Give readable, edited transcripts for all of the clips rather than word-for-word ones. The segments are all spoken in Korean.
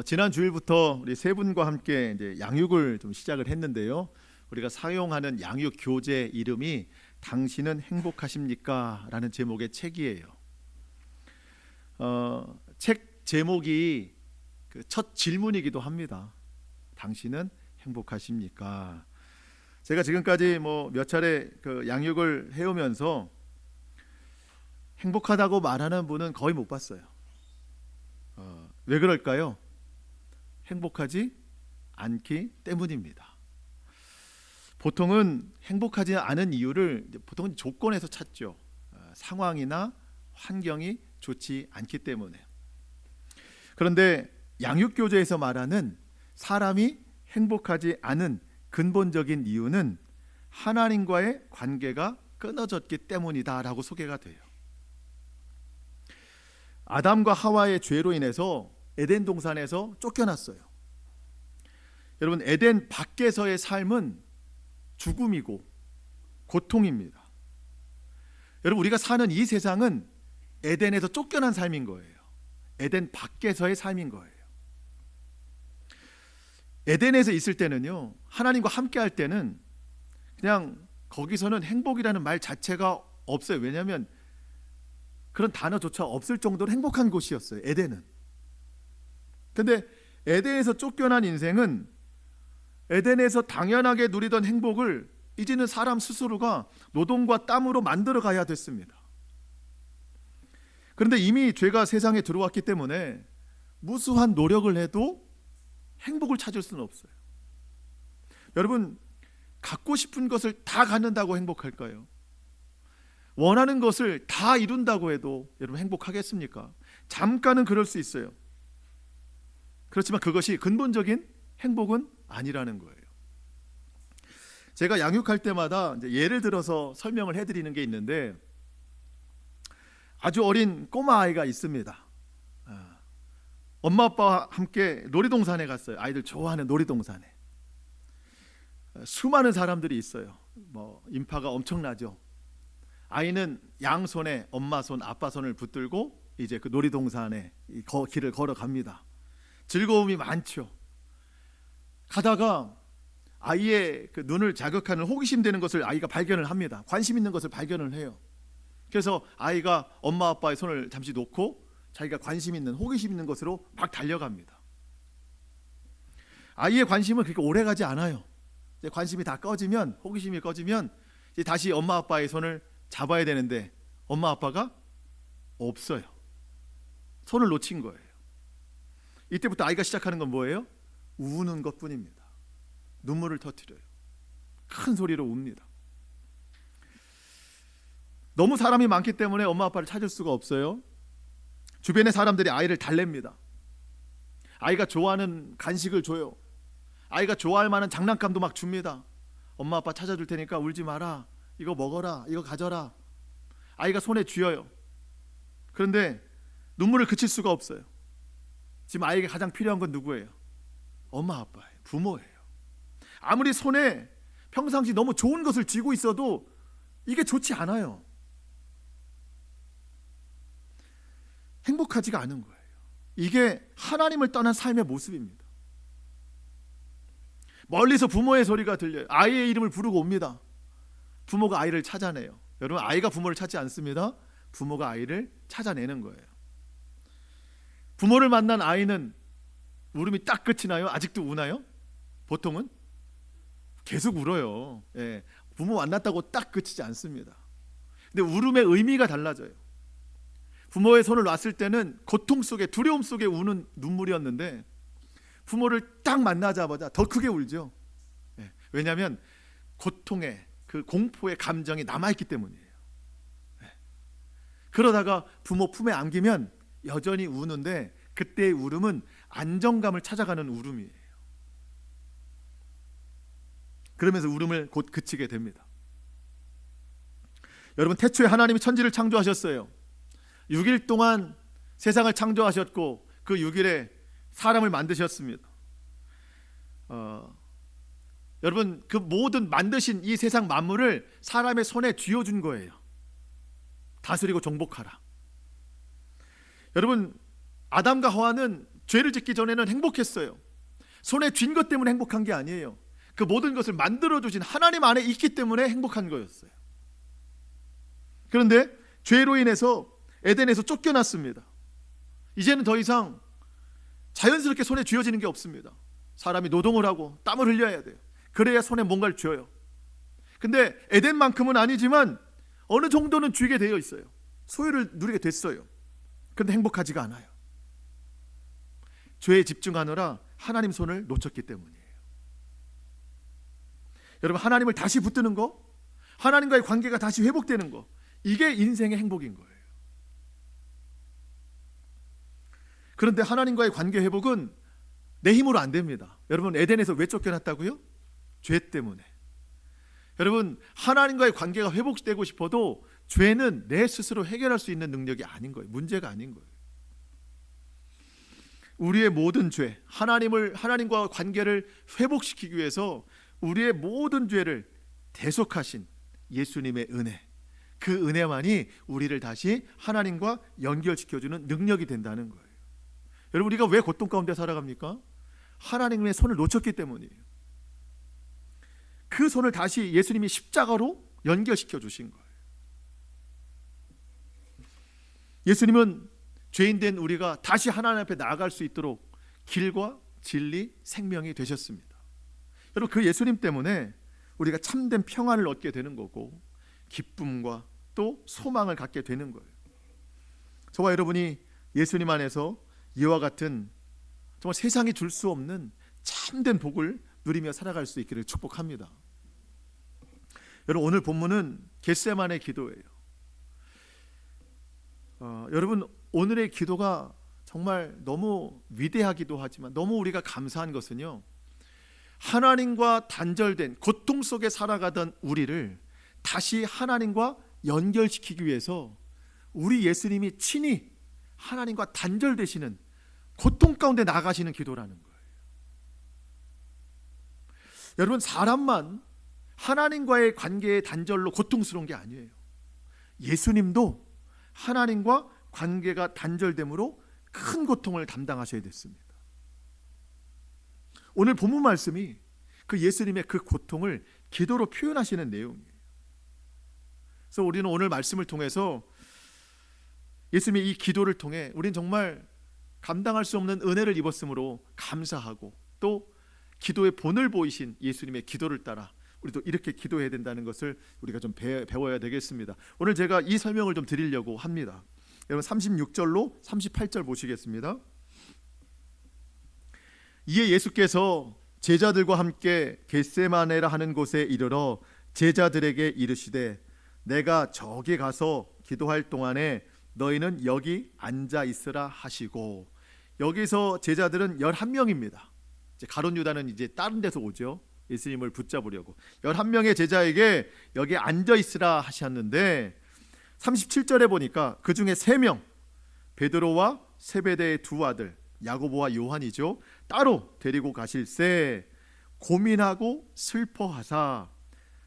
지난 주일부터 우리 세 분과 함께 이제 양육을 좀 시작을 했는데요. 우리가 사용하는 양육 교재 이름이 당신은 행복하십니까? 라는 제목의 책이에요. 책 제목이 그 첫 질문이기도 합니다. 당신은 행복하십니까? 제가 지금까지 몇 차례 그 양육을 해오면서 행복하다고 말하는 분은 거의 못 봤어요. 왜 그럴까요? 행복하지 않기 때문입니다. 보통은 행복하지 않은 이유를 보통은 조건에서 찾죠. 상황이나 환경이 좋지 않기 때문에. 그런데 양육교재에서 말하는 사람이 행복하지 않은 근본적인 이유는 하나님과의 관계가 끊어졌기 때문이다라고 소개가 돼요. 아담과 하와의 죄로 인해서 에덴 동산에서 쫓겨났어요. 여러분, 에덴 밖에서의 삶은 죽음이고 고통입니다. 여러분, 우리가 사는 이 세상은 에덴에서 쫓겨난 삶인 거예요. 에덴 밖에서의 삶인 거예요. 에덴에서 있을 때는요, 하나님과 함께 할 때는 그냥 거기서는 행복이라는 말 자체가 없어요. 왜냐하면 그런 단어조차 없을 정도로 행복한 곳이었어요, 에덴은. 근데 에덴에서 쫓겨난 인생은 에덴에서 당연하게 누리던 행복을 이제는 사람 스스로가 노동과 땀으로 만들어 가야 됐습니다. 그런데 이미 죄가 세상에 들어왔기 때문에 무수한 노력을 해도 행복을 찾을 수는 없어요. 여러분, 갖고 싶은 것을 다 갖는다고 행복할까요? 원하는 것을 다 이룬다고 해도 여러분 행복하겠습니까? 잠깐은 그럴 수 있어요. 그렇지만 그것이 근본적인 행복은 아니라는 거예요. 제가 양육할 때마다 이제 예를 들어서 설명을 해드리는 게 있는데, 아주 어린 꼬마 아이가 있습니다. 엄마 아빠와 함께 놀이동산에 갔어요. 아이들 좋아하는 놀이동산에. 수많은 사람들이 있어요. 인파가 엄청나죠. 아이는 양손에 엄마 손, 아빠 손을 붙들고 이제 그 놀이동산에 길을 걸어갑니다. 즐거움이 많죠. 가다가 아이의 그 눈을 자극하는 호기심 되는 것을 아이가 발견을 합니다. 관심 있는 것을 발견을 해요. 그래서 아이가 엄마 아빠의 손을 잠시 놓고 자기가 관심 있는, 호기심 있는 것으로 막 달려갑니다. 아이의 관심은 그렇게 오래 가지 않아요. 이제 관심이 다 꺼지면, 호기심이 꺼지면 이제 다시 엄마 아빠의 손을 잡아야 되는데 엄마 아빠가 없어요. 손을 놓친 거예요. 이때부터 아이가 시작하는 건 뭐예요? 우는 것뿐입니다. 눈물을 터뜨려요. 큰 소리로 웁니다. 너무 사람이 많기 때문에 엄마 아빠를 찾을 수가 없어요. 주변의 사람들이 아이를 달랩니다. 아이가 좋아하는 간식을 줘요. 아이가 좋아할 만한 장난감도 막 줍니다. 엄마 아빠 찾아줄 테니까 울지 마라, 이거 먹어라, 이거 가져라. 아이가 손에 쥐어요. 그런데 눈물을 그칠 수가 없어요. 지금 아이에게 가장 필요한 건 누구예요? 엄마 아빠예요. 부모예요. 아무리 손에 평상시 너무 좋은 것을 쥐고 있어도 이게 좋지 않아요. 행복하지가 않은 거예요. 이게 하나님을 떠난 삶의 모습입니다. 멀리서 부모의 소리가 들려요. 아이의 이름을 부르고 옵니다. 부모가 아이를 찾아내요. 여러분, 아이가 부모를 찾지 않습니다. 부모가 아이를 찾아내는 거예요. 부모를 만난 아이는 울음이 딱 끝이 나요? 아직도 우나요? 보통은 계속 울어요. 부모 만났다고 딱 그치지 않습니다. 근데 울음의 의미가 달라져요. 부모의 손을 놨을 때는 고통 속에, 두려움 속에 우는 눈물이었는데 부모를 딱 만나자마자 더 크게 울죠. 왜냐하면 고통의 그 공포의 감정이 남아있기 때문이에요. 그러다가 부모 품에 안기면 여전히 우는데 그때의 울음은 안정감을 찾아가는 울음이에요. 그러면서 울음을 곧 그치게 됩니다. 여러분, 태초에 하나님이 천지를 창조하셨어요. 6일 동안 세상을 창조하셨고 그 6일에 사람을 만드셨습니다. 여러분, 그 모든 만드신 이 세상 만물을 사람의 손에 쥐어준 거예요. 다스리고 정복하라. 여러분, 아담과 하와는 죄를 짓기 전에는 행복했어요. 손에 쥔 것 때문에 행복한 게 아니에요. 그 모든 것을 만들어주신 하나님 안에 있기 때문에 행복한 거였어요. 그런데 죄로 인해서 에덴에서 쫓겨났습니다. 이제는 더 이상 자연스럽게 손에 쥐어지는 게 없습니다. 사람이 노동을 하고 땀을 흘려야 돼요. 그래야 손에 뭔가를 쥐어요. 근데 에덴만큼은 아니지만 어느 정도는 쥐게 되어 있어요. 소유를 누리게 됐어요. 그런데 행복하지가 않아요. 죄에 집중하느라 하나님 손을 놓쳤기 때문이에요. 여러분, 하나님을 다시 붙드는 거, 하나님과의 관계가 다시 회복되는 거, 이게 인생의 행복인 거예요. 그런데 하나님과의 관계 회복은 내 힘으로 안 됩니다. 여러분, 에덴에서 왜 쫓겨났다고요? 죄 때문에. 여러분, 하나님과의 관계가 회복되고 싶어도 죄는 내 스스로 해결할 수 있는 능력이 아닌 거예요. 문제가 아닌 거예요. 우리의 모든 죄, 하나님과 관계를 회복시키기 위해서 우리의 모든 죄를 대속하신 예수님의 은혜, 그 은혜만이 우리를 다시 하나님과 연결시켜주는 능력이 된다는 거예요. 여러분, 우리가 왜 고통 가운데 살아갑니까? 하나님의 손을 놓쳤기 때문이에요. 그 손을 다시 예수님이 십자가로 연결시켜 주신 거예요. 예수님은 죄인된 우리가 다시 하나님 앞에 나아갈 수 있도록 길과 진리, 생명이 되셨습니다. 여러분, 그 예수님 때문에 우리가 참된 평안을 얻게 되는 거고 기쁨과 또 소망을 갖게 되는 거예요. 저와 여러분이 예수님 안에서 이와 같은 정말 세상이 줄 수 없는 참된 복을 누리며 살아갈 수 있기를 축복합니다. 여러분, 오늘 본문은 겟세마네 기도예요. 여러분, 오늘의 기도가 정말 너무 위대하기도 하지만 너무 우리가 감사한 것은요, 하나님과 단절된 고통 속에 살아가던 우리를 다시 하나님과 연결시키기 위해서 우리 예수님이 친히 하나님과 단절되시는 고통 가운데 나가시는 기도라는 거예요. 여러분, 사람만 하나님과의 관계의 단절로 고통스러운 게 아니에요. 예수님도 하나님과 관계가 단절됨으로 큰 고통을 담당하셔야 됐습니다. 오늘 본문 말씀이 그 예수님의 그 고통을 기도로 표현하시는 내용이에요. 그래서 우리는 오늘 말씀을 통해서 예수님의 이 기도를 통해 우리는 정말 감당할 수 없는 은혜를 입었으므로 감사하고, 또 기도의 본을 보이신 예수님의 기도를 따라 우리도 이렇게 기도해야 된다는 것을 우리가 좀 배워야 되겠습니다. 오늘 제가 이 설명을 좀 드리려고 합니다. 여러분, 36절로 38절 보시겠습니다. 이에 예수께서 제자들과 함께 겟세마네라 하는 곳에 이르러 제자들에게 이르시되 내가 저기 가서 기도할 동안에 너희는 여기 앉아 있으라 하시고, 여기서 제자들은 11명입니다. 이제 가룟 유다는 이제 다른 데서 오죠. 예수님을 붙잡으려고 11명의 제자에게 여기 앉아 있으라 하셨는데, 37절에 보니까 그 중에 3명, 베드로와 세베대의 두 아들 야고보와 요한이죠, 따로 데리고 가실새 고민하고 슬퍼하사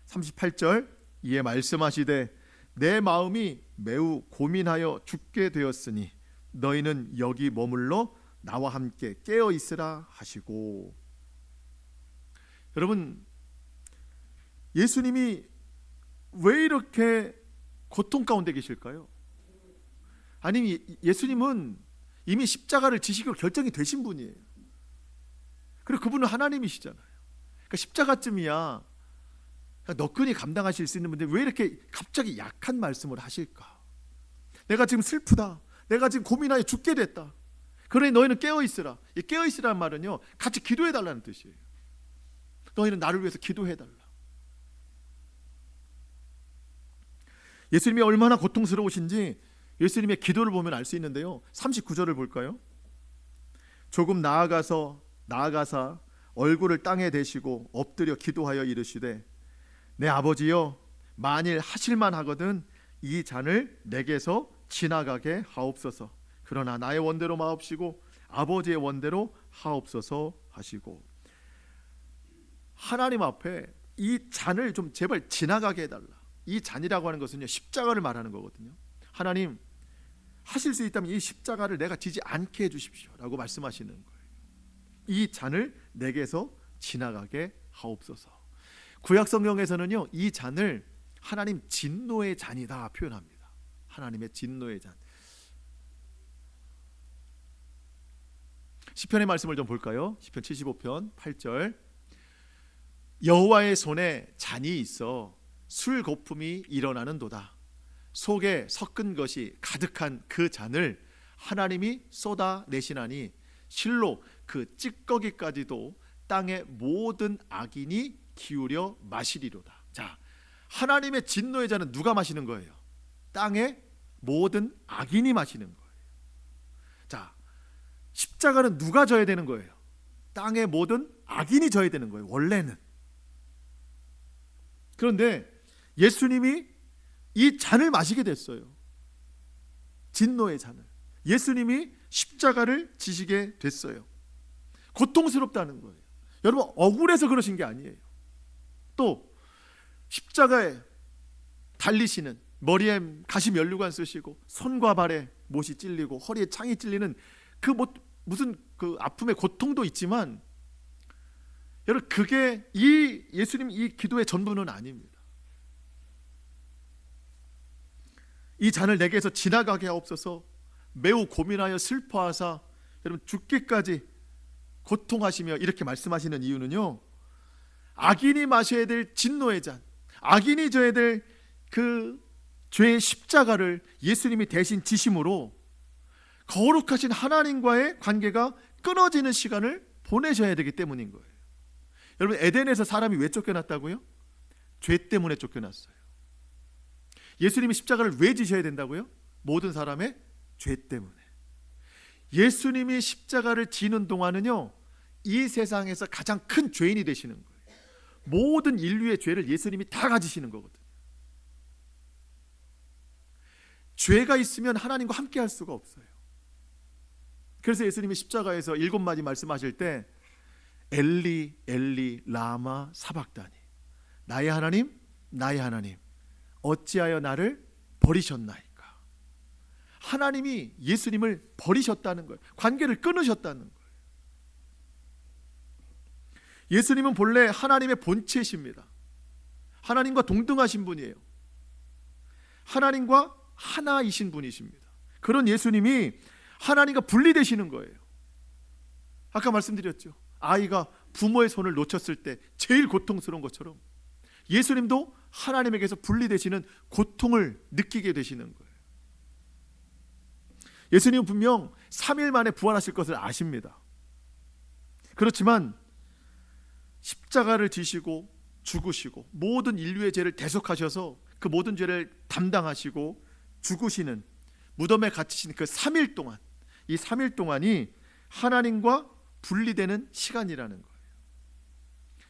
38절 이에 말씀하시되 내 마음이 매우 고민하여 죽게 되었으니 너희는 여기 머물러 나와 함께 깨어 있으라 하시고. 여러분, 예수님이 왜 이렇게 고통 가운데 계실까요? 아니, 예수님은 이미 십자가를 지시기로 결정이 되신 분이에요. 그리고 그분은 하나님이시잖아요. 그러니까 십자가쯤이야 너끈히 감당하실 수 있는 분인데 왜 이렇게 갑자기 약한 말씀을 하실까? 내가 지금 슬프다, 내가 지금 고민하여 죽게 됐다, 그러니 너희는 깨어있으라. 이 깨어있으라는 말은요, 같이 기도해달라는 뜻이에요. 너희는 나를 위해서 기도해달라. 예수님이 얼마나 고통스러우신지 예수님의 기도를 보면 알 수 있는데요, 39절을 볼까요? 조금 나아가사 얼굴을 땅에 대시고 엎드려 기도하여 이르시되 내 아버지여, 만일 하실만 하거든 이 잔을 내게서 지나가게 하옵소서. 그러나 나의 원대로 마옵시고 아버지의 원대로 하옵소서 하시고, 하나님 앞에 이 잔을 좀 제발 지나가게 해달라. 이 잔이라고 하는 것은요, 십자가를 말하는 거거든요. 하나님, 하실 수 있다면 이 십자가를 내가 지지 않게 해주십시오 라고 말씀하시는 거예요. 이 잔을 내게서 지나가게 하옵소서. 구약 성경에서는요, 이 잔을 하나님 진노의 잔이다 표현합니다. 하나님의 진노의 잔. 시편의 말씀을 좀 볼까요? 시편 75편 8절. 여호와의 손에 잔이 있어 술 거품이 일어나는도다. 속에 섞은 것이 가득한 그 잔을 하나님이 쏟아내시나니 실로 그 찌꺼기까지도 땅의 모든 악인이 기울여 마시리로다. 자, 하나님의 진노의 잔은 누가 마시는 거예요? 땅의 모든 악인이 마시는 거예요. 자, 십자가는 누가 져야 되는 거예요? 땅의 모든 악인이 져야 되는 거예요, 원래는. 그런데 예수님이 이 잔을 마시게 됐어요. 진노의 잔을. 예수님이 십자가를 지시게 됐어요. 고통스럽다는 거예요. 여러분, 억울해서 그러신 게 아니에요. 또 십자가에 달리시는, 머리에 가시 면류관 쓰시고 손과 발에 못이 찔리고 허리에 창이 찔리는 그 무슨 그 아픔의 고통도 있지만, 여러분, 그게 이 예수님 이 기도의 전부는 아닙니다. 이 잔을 내게서 지나가게 하옵소서. 매우 고민하여 슬퍼하사 여러분 죽기까지 고통하시며 이렇게 말씀하시는 이유는요, 악인이 마셔야 될 진노의 잔, 악인이 져야 될 그 죄의 십자가를 예수님이 대신 지심으로 거룩하신 하나님과의 관계가 끊어지는 시간을 보내셔야 되기 때문인 거예요. 여러분, 에덴에서 사람이 왜 쫓겨났다고요? 죄 때문에 쫓겨났어요. 예수님이 십자가를 왜 지셔야 된다고요? 모든 사람의 죄 때문에. 예수님이 십자가를 지는 동안은요, 이 세상에서 가장 큰 죄인이 되시는 거예요. 모든 인류의 죄를 예수님이 다 가지시는 거거든요. 죄가 있으면 하나님과 함께 할 수가 없어요. 그래서 예수님이 십자가에서 7마디 말씀하실 때 엘리 엘리 라마 사박다니, 나의 하나님 나의 하나님 어찌하여 나를 버리셨나이까. 하나님이 예수님을 버리셨다는 거예요. 관계를 끊으셨다는 거예요. 예수님은 본래 하나님의 본체이십니다. 하나님과 동등하신 분이에요. 하나님과 하나이신 분이십니다. 그런 예수님이 하나님과 분리되시는 거예요. 아까 말씀드렸죠. 아이가 부모의 손을 놓쳤을 때 제일 고통스러운 것처럼 예수님도 하나님에게서 분리되시는 고통을 느끼게 되시는 거예요. 예수님은 분명 3일 만에 부활하실 것을 아십니다. 그렇지만 십자가를 지시고 죽으시고 모든 인류의 죄를 대속하셔서 그 모든 죄를 담당하시고 죽으시는, 무덤에 갇히신 그 3일 동안, 이 3일 동안이 하나님과 분리되는 시간이라는 거예요.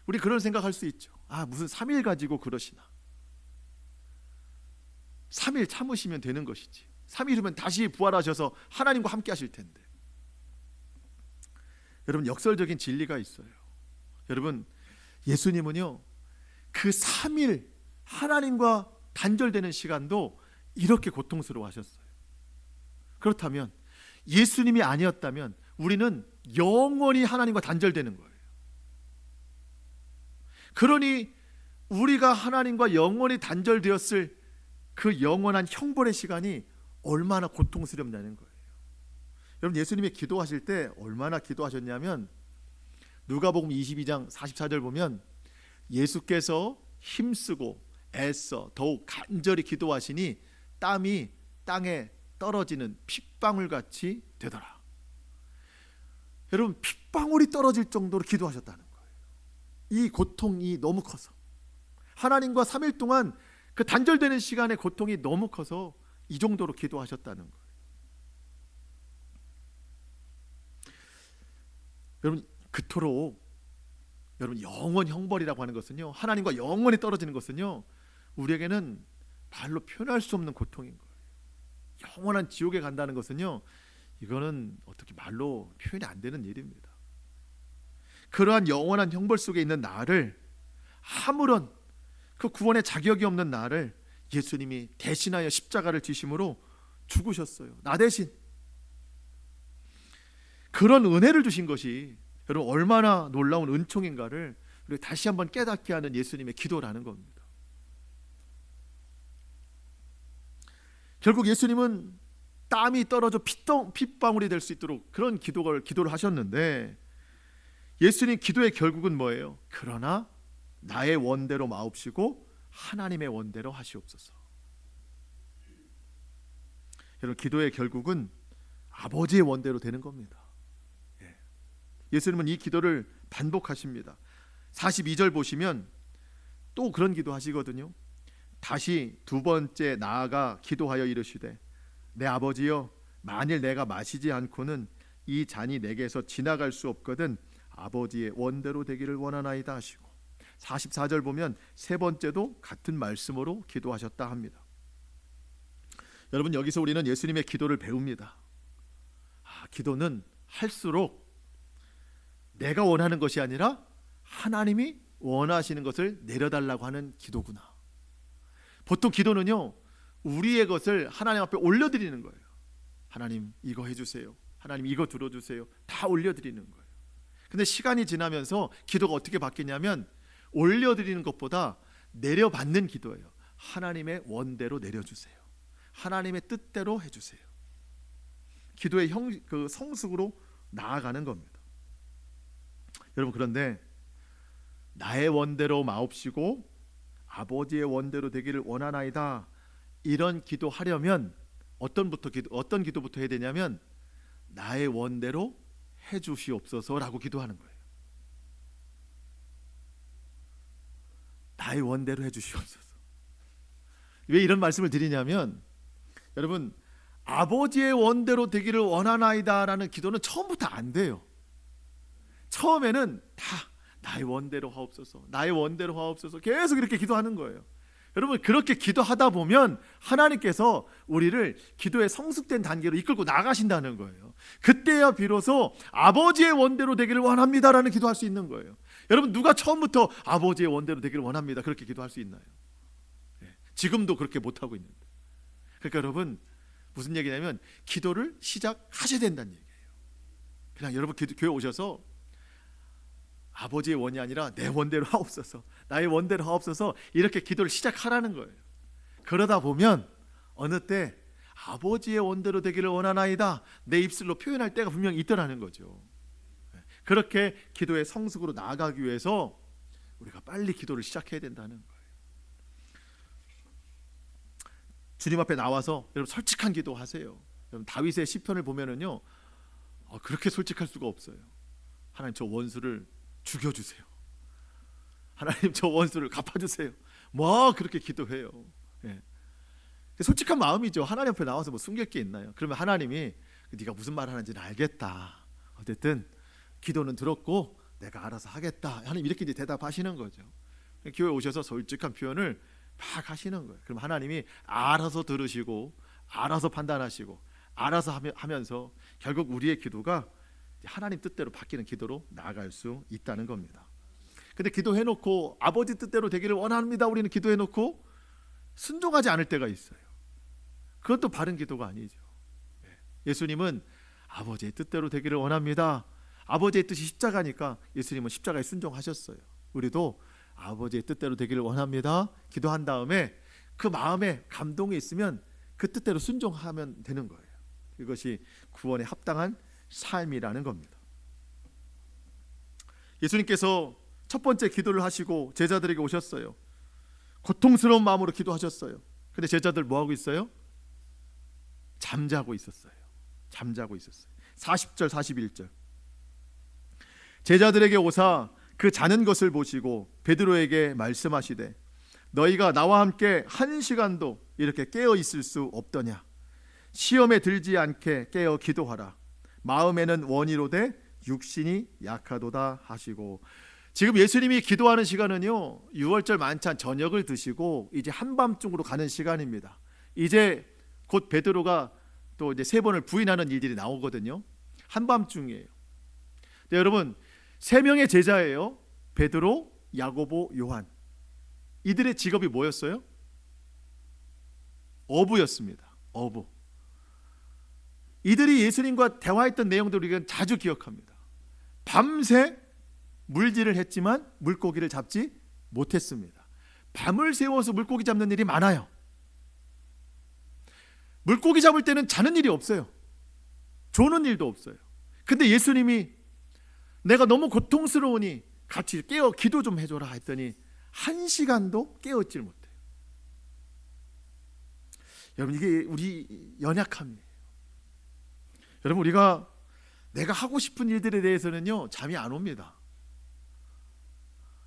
우리 그런 생각할 수 있죠. 아, 무슨 3일 가지고 그러시나. 3일 참으시면 되는 것이지. 3일이면 다시 부활하셔서 하나님과 함께 하실 텐데. 여러분, 역설적인 진리가 있어요. 여러분, 예수님은요, 그 3일 하나님과 단절되는 시간도 이렇게 고통스러워 하셨어요. 그렇다면 예수님이 아니었다면 우리는 영원히 하나님과 단절되는 거예요. 그러니 우리가 하나님과 영원히 단절되었을 그 영원한 형벌의 시간이 얼마나 고통스럽냐는 거예요. 여러분, 예수님이 기도하실 때 얼마나 기도하셨냐면 누가복음 22장 44절 보면 예수께서 힘쓰고 애써 더욱 간절히 기도하시니 땀이 땅에 떨어지는 핏방울같이 되더라. 여러분, 핏방울이 떨어질 정도로 기도하셨다는 거예요. 이 고통이 너무 커서, 하나님과 3일 동안 그 단절되는 시간의 고통이 너무 커서 이 정도로 기도하셨다는 거예요. 여러분, 그토록 여러분 영원 형벌이라고 하는 것은요, 하나님과 영원히 떨어지는 것은요, 우리에게는 말로 표현할 수 없는 고통인 거예요. 영원한 지옥에 간다는 것은요, 이거는 어떻게 말로 표현이 안 되는 일입니다. 그러한 영원한 형벌 속에 있는 나를, 아무런 그 구원의 자격이 없는 나를 예수님이 대신하여 십자가를 지심으로 죽으셨어요. 나 대신. 그런 은혜를 주신 것이 여러분 얼마나 놀라운 은총인가를 우리가 다시 한번 깨닫게 하는 예수님의 기도라는 겁니다. 결국 예수님은 땀이 떨어져 핏방울이 될 수 있도록 그런 기도를 하셨는데, 예수님 기도의 결국은 뭐예요? 그러나 나의 원대로 마옵시고 하나님의 원대로 하시옵소서. 여러분, 기도의 결국은 아버지의 원대로 되는 겁니다. 예수님은 이 기도를 반복하십니다. 42절 보시면 또 그런 기도 하시거든요. 다시 두 번째 나아가 기도하여 이르시되 내 아버지여, 만일 내가 마시지 않고는 이 잔이 내게서 지나갈 수 없거든 아버지의 원대로 되기를 원하나이다 하시고, 44절 보면 세 번째도 같은 말씀으로 기도하셨다 합니다. 여러분, 여기서 우리는 예수님의 기도를 배웁니다. 기도는 할수록 내가 원하는 것이 아니라 하나님이 원하시는 것을 내려달라고 하는 기도구나. 보통 기도는요, 우리의 것을 하나님 앞에 올려드리는 거예요. 하나님 이거 해주세요, 하나님 이거 들어주세요, 다 올려드리는 거예요. 근데 시간이 지나면서 기도가 어떻게 바뀌냐면 올려드리는 것보다 내려받는 기도예요. 하나님의 원대로 내려주세요, 하나님의 뜻대로 해주세요. 기도의 성숙으로 나아가는 겁니다. 여러분, 그런데 나의 원대로 마옵시고 아버지의 원대로 되기를 원하나이다, 이런 기도하려면 어떤 기도부터 해야 되냐면 나의 원대로 해주시옵소서라고 기도하는 거예요. 나의 원대로 해주시옵소서. 왜 이런 말씀을 드리냐면, 여러분, 아버지의 원대로 되기를 원하나이다라는 기도는 처음부터 안 돼요. 처음에는 다 나의 원대로 하옵소서, 나의 원대로 하옵소서 계속 이렇게 기도하는 거예요. 여러분, 그렇게 기도하다 보면 하나님께서 우리를 기도의 성숙된 단계로 이끌고 나가신다는 거예요. 그때야 비로소 아버지의 원대로 되기를 원합니다라는 기도할 수 있는 거예요. 여러분, 누가 처음부터 아버지의 원대로 되기를 원합니다 그렇게 기도할 수 있나요? 지금도 그렇게 못하고 있는데. 그러니까 여러분, 무슨 얘기냐면 기도를 시작하셔야 된다는 얘기예요. 그냥 여러분 교회 오셔서 아버지의 원이 아니라 내 원대로 하옵소서, 나의 원대로 하옵소서, 이렇게 기도를 시작하라는 거예요. 그러다 보면 어느 때 아버지의 원대로 되기를 원하나이다 내 입술로 표현할 때가 분명히 있더라는 거죠. 그렇게 기도의 성숙으로 나아가기 위해서 우리가 빨리 기도를 시작해야 된다는 거예요. 주님 앞에 나와서 여러분 솔직한 기도하세요. 여러분, 다윗의 시편을 보면은요, 그렇게 솔직할 수가 없어요. 하나님, 저 원수를 죽여주세요, 하나님 저 원수를 갚아주세요, 뭐 그렇게 기도해요. 솔직한 마음이죠. 하나님 앞에 나와서 뭐 숨길 게 있나요? 그러면 하나님이 네가 무슨 말 하는지는 알겠다, 어쨌든 기도는 들었고 내가 알아서 하겠다, 하나님 이렇게 이제 대답하시는 거죠. 교회 오셔서 솔직한 표현을 막 하시는 거예요. 그럼 하나님이 알아서 들으시고 알아서 판단하시고 알아서 하면서 결국 우리의 기도가 하나님 뜻대로 바뀌는 기도로 나아갈 수 있다는 겁니다. 근데 기도해놓고 아버지 뜻대로 되기를 원합니다 우리는 기도해놓고 순종하지 않을 때가 있어요. 그것도 바른 기도가 아니죠. 예수님은 아버지의 뜻대로 되기를 원합니다, 아버지의 뜻이 십자가니까 예수님은 십자가에 순종하셨어요. 우리도 아버지의 뜻대로 되기를 원합니다 기도한 다음에 그 마음에 감동이 있으면 그 뜻대로 순종하면 되는 거예요. 이것이 구원에 합당한 삶이라는 겁니다. 예수님께서 첫 번째 기도를 하시고 제자들에게 오셨어요. 고통스러운 마음으로 기도하셨어요. 근데 제자들 뭐 하고 있어요? 잠자고 있었어요. 40절 41절 제자들에게 오사 그 자는 것을 보시고 베드로에게 말씀하시되 너희가 나와 함께 한 시간도 이렇게 깨어 있을 수 없더냐? 시험에 들지 않게 깨어 기도하라. 마음에는 원이로되 육신이 약하도다 하시고, 지금 예수님이 기도하는 시간은요, 유월절 만찬 저녁을 드시고 이제 한밤중으로 가는 시간입니다. 이제 곧 베드로가 또 이제 3번을 부인하는 일들이 나오거든요. 한밤중이에요. 네, 여러분, 3명의 제자예요. 베드로, 야고보, 요한. 이들의 직업이 뭐였어요? 어부였습니다. 어부. 이들이 예수님과 대화했던 내용들을 우리가 자주 기억합니다. 밤새 물질을 했지만 물고기를 잡지 못했습니다. 밤을 새워서 물고기 잡는 일이 많아요. 물고기 잡을 때는 자는 일이 없어요. 조는 일도 없어요. 근데 예수님이 내가 너무 고통스러우니 같이 깨어 기도 좀 해줘라 했더니 1시간도 깨어있질 못해요. 여러분, 이게 우리 연약함이에요. 여러분, 우리가 내가 하고 싶은 일들에 대해서는요 잠이 안 옵니다.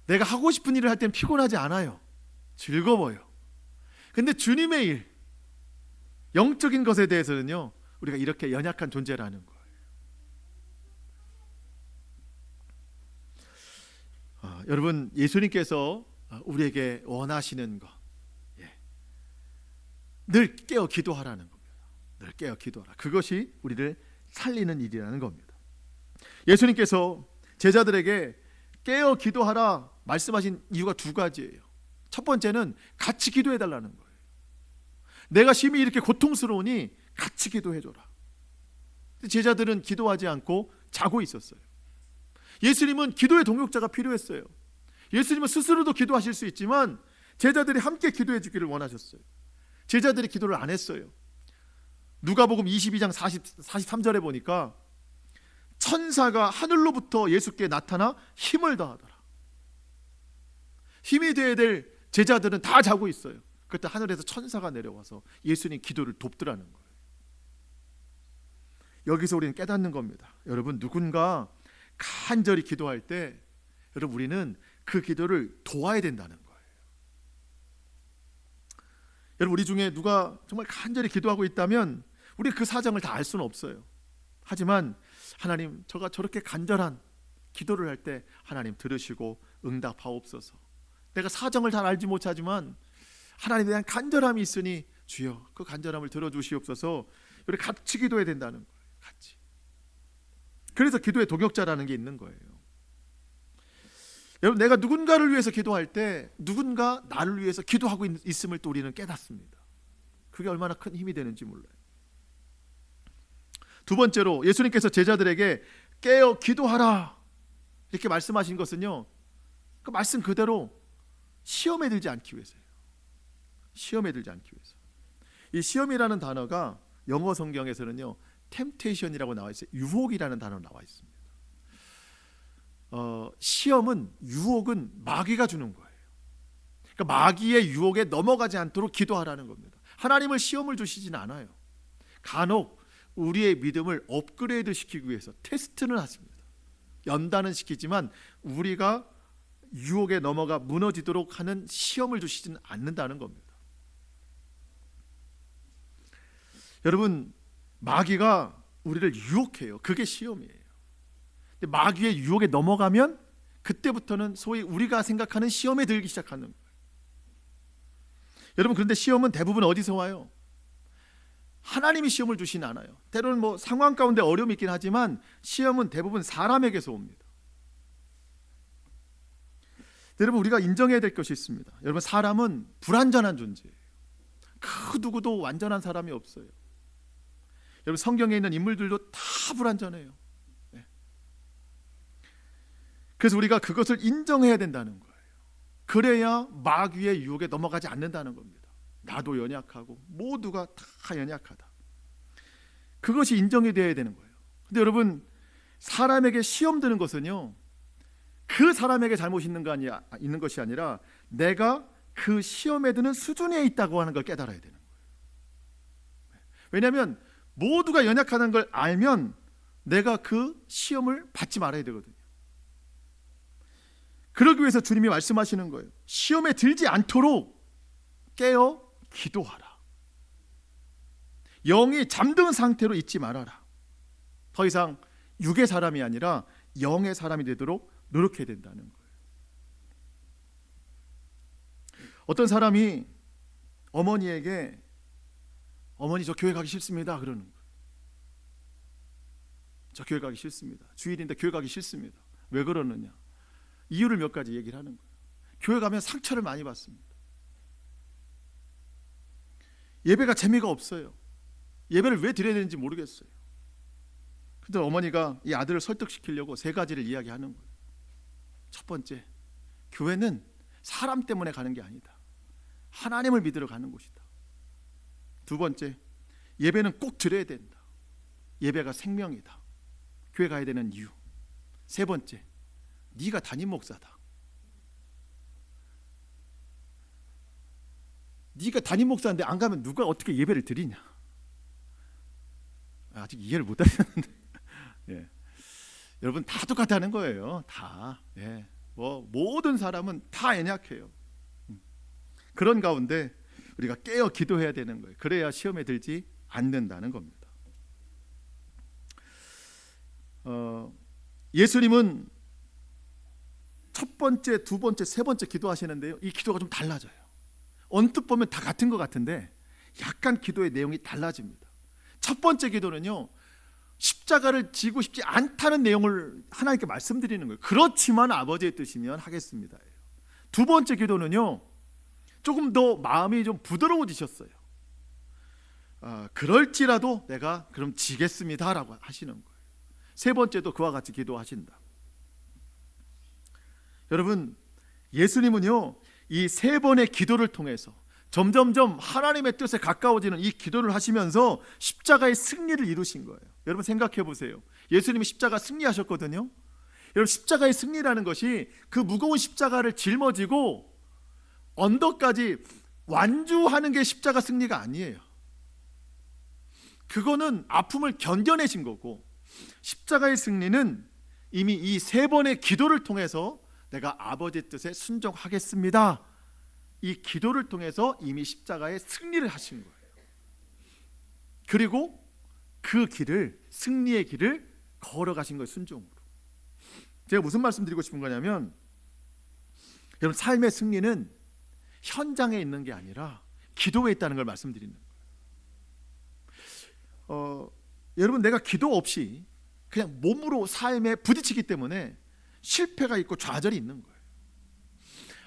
내가 하고 싶은 일을 할 때는 피곤하지 않아요. 즐거워요. 근데 주님의 일, 영적인 것에 대해서는요 우리가 이렇게 연약한 존재라는 거예요. 여러분, 예수님께서 우리에게 원하시는 것, 늘 깨어 기도하라는 겁니다. 늘 깨어 기도하라. 그것이 우리를 살리는 일이라는 겁니다. 예수님께서 제자들에게 깨어 기도하라 말씀하신 이유가 두 가지예요. 첫 번째는 같이 기도해 달라는 거예요. 내가 심히 이렇게 고통스러우니 같이 기도해줘라. 제자들은 기도하지 않고 자고 있었어요. 예수님은 기도의 동역자가 필요했어요. 예수님은 스스로도 기도하실 수 있지만 제자들이 함께 기도해 주기를 원하셨어요. 제자들이 기도를 안 했어요. 누가복음 22장 43절에 보니까 천사가 하늘로부터 예수께 나타나 힘을 더하더라. 힘이 되어야 될 제자들은 다 자고 있어요. 그때 하늘에서 천사가 내려와서 예수님 기도를 돕더라는 거예요. 여기서 우리는 깨닫는 겁니다. 여러분, 누군가 간절히 기도할 때 여러분 우리는 그 기도를 도와야 된다는 거예요. 여러분, 우리 중에 누가 정말 간절히 기도하고 있다면 우리 그 사정을 다 알 수는 없어요. 하지만 하나님, 저가 저렇게 간절한 기도를 할 때 하나님 들으시고 응답하옵소서. 내가 사정을 잘 알지 못하지만 하나님에 대한 간절함이 있으니 주여 그 간절함을 들어주시옵소서. 우리 같이 기도해야 된다는 거예요. 같이. 그래서 기도의 동역자라는 게 있는 거예요. 여러분, 내가 누군가를 위해서 기도할 때 누군가 나를 위해서 기도하고 있음을 또 우리는 깨닫습니다. 그게 얼마나 큰 힘이 되는지 몰라요. 두 번째로 예수님께서 제자들에게 깨어 기도하라 이렇게 말씀하신 것은요, 그 말씀 그대로 시험에 들지 않기 위해서예요. 시험에 들지 않기 위해서. 이 시험이라는 단어가 영어 성경에서는요 temptation이라고 나와 있어요. 유혹이라는 단어 나와 있습니다. 시험은, 유혹은 마귀가 주는 거예요. 그러니까 마귀의 유혹에 넘어가지 않도록 기도하라는 겁니다. 하나님을 시험을 주시진 않아요. 간혹 우리의 믿음을 업그레이드 시키기 위해서 테스트는 하십니다. 연단은 시키지만 우리가 유혹에 넘어가 무너지도록 하는 시험을 주시지는 않는다는 겁니다. 여러분, 마귀가 우리를 유혹해요. 그게 시험이에요. 근데 마귀의 유혹에 넘어가면 그때부터는 소위 우리가 생각하는 시험에 들기 시작하는 거예요. 여러분, 그런데 시험은 대부분 어디서 와요? 하나님이 시험을 주시진 않아요. 때로는 뭐 상황 가운데 어려움이 있긴 하지만 시험은 대부분 사람에게서 옵니다. 여러분, 우리가 인정해야 될 것이 있습니다. 여러분, 사람은 불완전한 존재예요. 그 누구도 완전한 사람이 없어요. 여러분, 성경에 있는 인물들도 다 불완전해요. 네. 그래서 우리가 그것을 인정해야 된다는 거예요. 그래야 마귀의 유혹에 넘어가지 않는다는 겁니다. 나도 연약하고 모두가 다 연약하다. 그것이 인정이 되어야 되는 거예요. 근데 여러분, 사람에게 시험 드는 것은요, 그 사람에게 잘못이 있는 것이 아니라 내가 그 시험에 드는 수준에 있다고 하는 걸 깨달아야 되는 거예요. 왜냐하면 모두가 연약하다는 걸 알면 내가 그 시험을 받지 말아야 되거든요. 그러기 위해서 주님이 말씀하시는 거예요. 시험에 들지 않도록 깨어 기도하라. 영이 잠든 상태로 있지 말아라. 더 이상 육의 사람이 아니라 영의 사람이 되도록 노력해야 된다는 거예요. 어떤 사람이 어머니에게 어머니 저 교회 가기 싫습니다 그러는 거예요. 저 교회 가기 싫습니다. 주일인데 교회 가기 싫습니다. 왜 그러느냐? 이유를 몇 가지 얘기를 하는 거예요. 교회 가면 상처를 많이 받습니다. 예배가 재미가 없어요. 예배를 왜 드려야 되는지 모르겠어요. 근데 어머니가 이 아들을 설득시키려고 세 가지를 이야기하는 거예요. 첫 번째, 교회는 사람 때문에 가는 게 아니다. 하나님을 믿으러 가는 곳이다. 두 번째, 예배는 꼭 드려야 된다. 예배가 생명이다. 교회 가야 되는 이유. 세 번째, 네가 담임 목사다. 네가 담임 목사인데 안 가면 누가 어떻게 예배를 드리냐. 아직 이해를 못 하셨는데 예. 여러분 다 똑같다는 거예요. 다. 예. 뭐 모든 사람은 다 연약해요. 그런 가운데 우리가 깨어 기도해야 되는 거예요. 그래야 시험에 들지 않는다는 겁니다. 예수님은 첫 번째, 두 번째, 세 번째 기도하시는데요. 이 기도가 좀 달라져요. 언뜻 보면 다 같은 것 같은데 약간 기도의 내용이 달라집니다. 첫 번째 기도는요, 십자가를 지고 싶지 않다는 내용을 하나님께 말씀드리는 거예요. 그렇지만 아버지의 뜻이면 하겠습니다. 두 번째 기도는요, 조금 더 마음이 좀 부드러워지셨어요. 그럴지라도 내가 그럼 지겠습니다 라고 하시는 거예요. 세 번째도 그와 같이 기도하신다. 여러분, 예수님은요, 이 세 번의 기도를 통해서 점점점 하나님의 뜻에 가까워지는 이 기도를 하시면서 십자가의 승리를 이루신 거예요. 여러분 생각해 보세요. 예수님이 십자가 승리하셨거든요. 여러분, 십자가의 승리라는 것이 그 무거운 십자가를 짊어지고 언덕까지 완주하는 게 십자가 승리가 아니에요. 그거는 아픔을 견뎌내신 거고, 십자가의 승리는 이미 이 세 번의 기도를 통해서 내가 아버지의 뜻에 순종하겠습니다, 이 기도를 통해서 이미 십자가의 승리를 하신 거예요. 그리고 그 길을, 승리의 길을 걸어가신 거예요. 순종으로. 제가 무슨 말씀 드리고 싶은 거냐면, 여러분 삶의 승리는 현장에 있는 게 아니라 기도에 있다는 걸 말씀드리는 거예요. 여러분, 내가 기도 없이 그냥 몸으로 삶에 부딪히기 때문에 실패가 있고 좌절이 있는 거예요.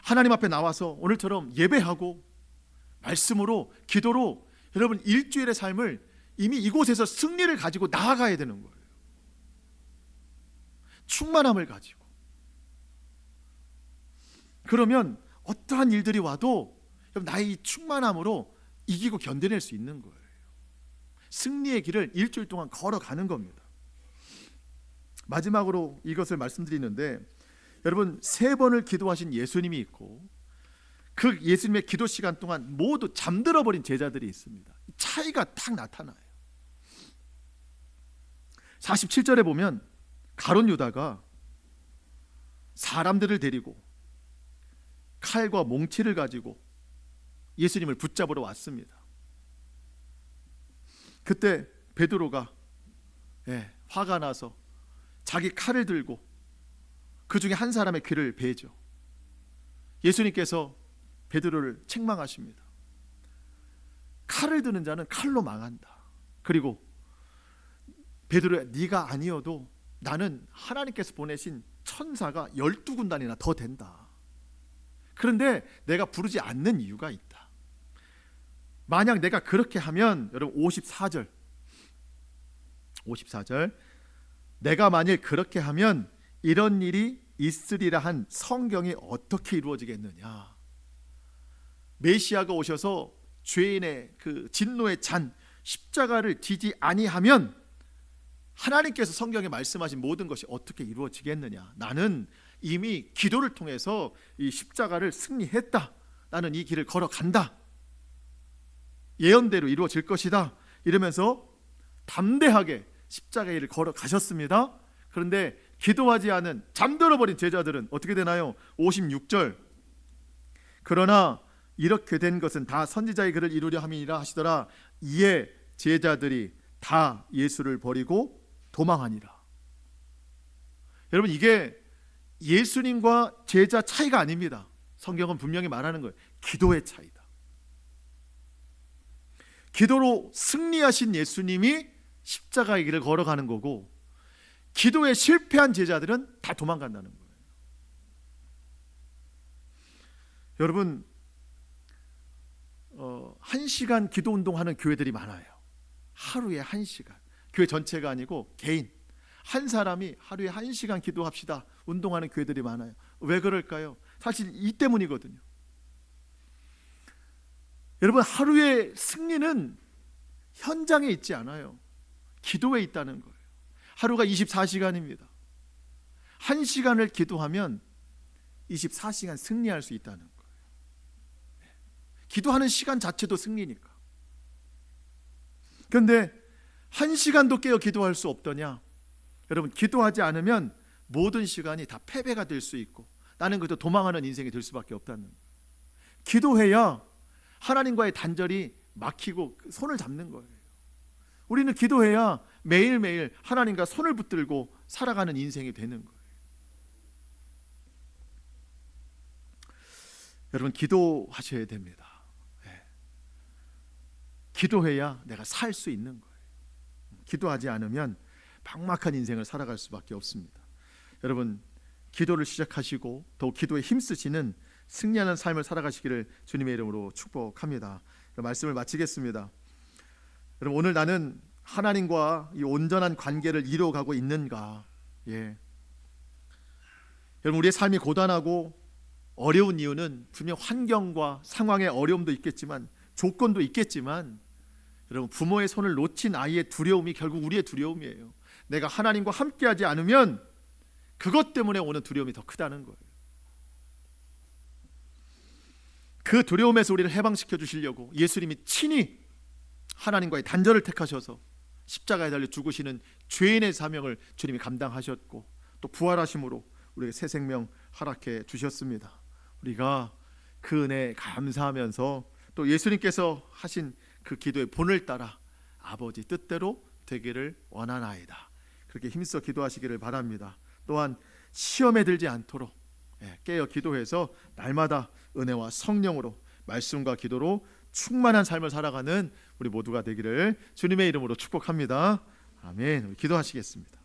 하나님 앞에 나와서 오늘처럼 예배하고 말씀으로, 기도로 여러분 일주일의 삶을 이미 이곳에서 승리를 가지고 나아가야 되는 거예요. 충만함을 가지고. 그러면 어떠한 일들이 와도 나의 이 충만함으로 이기고 견뎌낼 수 있는 거예요. 승리의 길을 일주일 동안 걸어가는 겁니다. 마지막으로 이것을 말씀드리는데, 여러분 세 번을 기도하신 예수님이 있고 그 예수님의 기도 시간 동안 모두 잠들어 버린 제자들이 있습니다. 차이가 딱 나타나요. 47절에 보면 가룟 유다가 사람들을 데리고 칼과 몽치를 가지고 예수님을 붙잡으러 왔습니다. 그때 베드로가 화가 나서 자기 칼을 들고 그 중에 한 사람의 귀를 베죠. 예수님께서 베드로를 책망하십니다. 칼을 드는 자는 칼로 망한다. 그리고 베드로야, 네가 아니어도 나는 하나님께서 보내신 천사가 12군단이나 더 된다. 그런데 내가 부르지 않는 이유가 있다. 만약 내가 그렇게 하면, 여러분 54절 내가 만일 그렇게 하면 이런 일이 있으리라 한 성경이 어떻게 이루어지겠느냐. 메시아가 오셔서 죄인의 그 진노의 잔 십자가를 지지 아니하면 하나님께서 성경에 말씀하신 모든 것이 어떻게 이루어지겠느냐. 나는 이미 기도를 통해서 이 십자가를 승리했다. 나는 이 길을 걸어간다. 예언대로 이루어질 것이다. 이러면서 담대하게 십자가의 길을 걸어가셨습니다. 그런데 기도하지 않은 잠들어버린 제자들은 어떻게 되나요? 56절 그러나 이렇게 된 것은 다 선지자의 글을 이루려 함이니라 하시더라. 이에 제자들이 다 예수를 버리고 도망하니라. 여러분, 이게 예수님과 제자 차이가 아닙니다. 성경은 분명히 말하는 거예요. 기도의 차이다. 기도로 승리하신 예수님이 십자가의 길을 걸어가는 거고, 기도에 실패한 제자들은 다 도망간다는 거예요. 여러분, 1시간 기도 운동하는 교회들이 많아요. 하루에 1시간. 교회 전체가 아니고 개인 한 사람이 하루에 1시간 기도합시다 운동하는 교회들이 많아요. 왜 그럴까요? 사실 이 때문이거든요. 여러분, 하루의 승리는 현장에 있지 않아요. 기도에 있다는 거예요. 하루가 24시간입니다. 1시간을 기도하면 24시간 승리할 수 있다는 거예요. 기도하는 시간 자체도 승리니까. 그런데 1시간도 깨어 기도할 수 없더냐? 여러분, 기도하지 않으면 모든 시간이 다 패배가 될 수 있고 나는 그저 도망하는 인생이 될 수밖에 없다는 거예요. 기도해야 하나님과의 단절이 막히고 손을 잡는 거예요. 우리는 기도해야 매일매일 하나님과 손을 붙들고 살아가는 인생이 되는 거예요. 여러분, 기도하셔야 됩니다. 기도해야 내가 살 수 있는 거예요. 기도하지 않으면 막막한 인생을 살아갈 수밖에 없습니다. 여러분, 기도를 시작하시고 더욱 기도에 힘쓰시는 승리하는 삶을 살아가시기를 주님의 이름으로 축복합니다. 말씀을 마치겠습니다. 여러분, 오늘 나는 하나님과 이 온전한 관계를 이루어가고 있는가? 여러분, 우리의 삶이 고단하고 어려운 이유는 분명 환경과 상황의 어려움도 있겠지만 조건도 있겠지만 여러분, 부모의 손을 놓친 아이의 두려움이 결국 우리의 두려움이에요. 내가 하나님과 함께하지 않으면 그것 때문에 오는 두려움이 더 크다는 거예요. 그 두려움에서 우리를 해방시켜 주시려고 예수님이 친히 하나님과의 단절을 택하셔서 십자가에 달려 죽으시는 죄인의 사명을 주님이 감당하셨고 또 부활하심으로 우리에게 새 생명 허락해 주셨습니다. 우리가 그 은혜에 감사하면서 또 예수님께서 하신 그 기도의 본을 따라 아버지 뜻대로 되기를 원하나이다, 그렇게 힘써 기도하시기를 바랍니다. 또한 시험에 들지 않도록 깨어 기도해서 날마다 은혜와 성령으로 말씀과 기도로 충만한 삶을 살아가는 우리 모두가 되기를 주님의 이름으로 축복합니다. 아멘. 기도하시겠습니다.